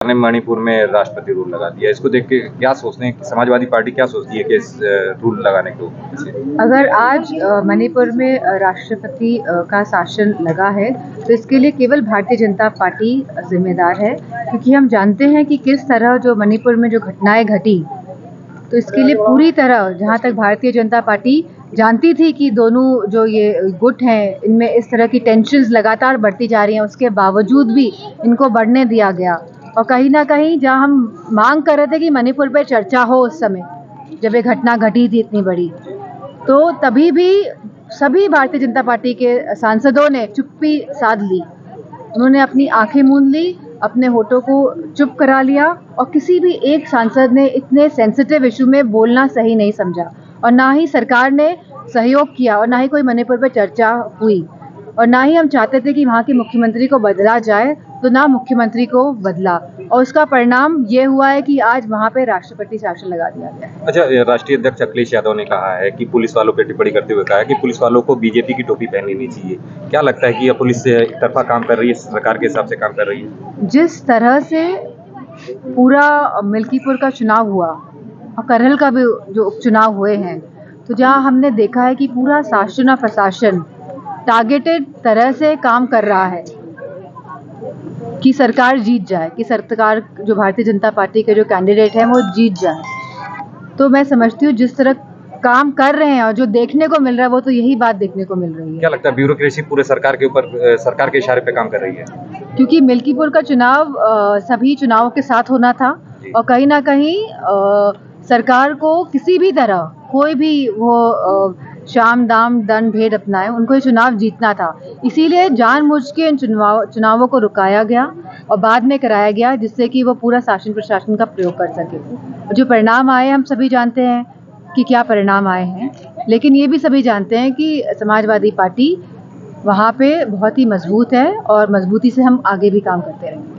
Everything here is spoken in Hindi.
ने मणिपुर में राष्ट्रपति रूल लगा दिया, इसको देख के क्या सोचते हैं कि समाजवादी पार्टी क्या सोचती है कि इस रूल लगाने को से? अगर आज मणिपुर में राष्ट्रपति का शासन लगा है तो इसके लिए केवल भारतीय जनता पार्टी जिम्मेदार है, क्योंकि हम जानते हैं कि किस तरह जो मणिपुर में जो घटनाएं घटी, तो इसके लिए पूरी तरह जहां तक भारतीय जनता पार्टी जानती थी कि दोनों जो ये गुट हैं इनमें इस तरह की टेंशन्स लगातार बढ़ती जा रही हैं, उसके बावजूद भी इनको बढ़ने दिया गया। और कहीं ना कहीं जहां हम मांग कर रहे थे कि मणिपुर पे चर्चा हो, उस समय जब ये घटना घटी थी इतनी बड़ी, तो तभी भी सभी भारतीय जनता पार्टी के सांसदों ने चुप्पी साध ली। उन्होंने अपनी आंखें मूंद ली, अपने होठों को चुप करा लिया और किसी भी एक सांसद ने इतने सेंसिटिव इशू में बोलना सही नहीं समझा, और ना ही सरकार ने सहयोग किया और ना ही कोई मणिपुर पर चर्चा हुई, और ना ही हम चाहते थे कि वहाँ के मुख्यमंत्री को बदला जाए, तो ना मुख्यमंत्री को बदला, और उसका परिणाम ये हुआ है कि आज वहाँ पे राष्ट्रपति शासन लगा दिया गया है। अच्छा, राष्ट्रीय अध्यक्ष अखिलेश यादव ने कहा है कि पुलिस वालों पे टिप्पणी करते हुए कहा है कि पुलिस वालों को बीजेपी की टोपी पहननी नहीं चाहिए। क्या लगता है कि यह पुलिस एक तरफा काम कर रही है, सरकार के हिसाब से काम कर रही है? जिस तरह से पूरा मिल्कीपुर का चुनाव हुआ और करहल का भी जो उपचुनाव हुए हैं, तो जहां हमने देखा है कि पूरा शासन और प्रशासन टारगेटेड तरह से काम कर रहा है कि सरकार जीत जाए, कि सरकार जो भारतीय जनता पार्टी के जो कैंडिडेट हैं वो जीत जाए। तो मैं समझती हूँ जिस तरह काम कर रहे हैं और जो देखने को मिल रहा है वो तो यही बात देखने को मिल रही है। क्या लगता है ब्यूरोक्रेसी पूरे सरकार के ऊपर, सरकार के इशारे पे काम कर रही है? क्योंकि मिल्कीपुर का चुनाव सभी चुनावों के साथ होना था, और कहीं ना कहीं सरकार को किसी भी तरह कोई भी वो शाम दाम दंड भेद अपनाए, उनको ये चुनाव जीतना था। इसीलिए जानबूझ के इन चुनावों को रुकाया गया और बाद में कराया गया, जिससे कि वो पूरा शासन प्रशासन का प्रयोग कर सके। जो परिणाम आए हम सभी जानते हैं कि क्या परिणाम आए हैं, लेकिन ये भी सभी जानते हैं कि समाजवादी पार्टी वहाँ पे बहुत ही मजबूत है और मजबूती से हम आगे भी काम करते रहेंगे।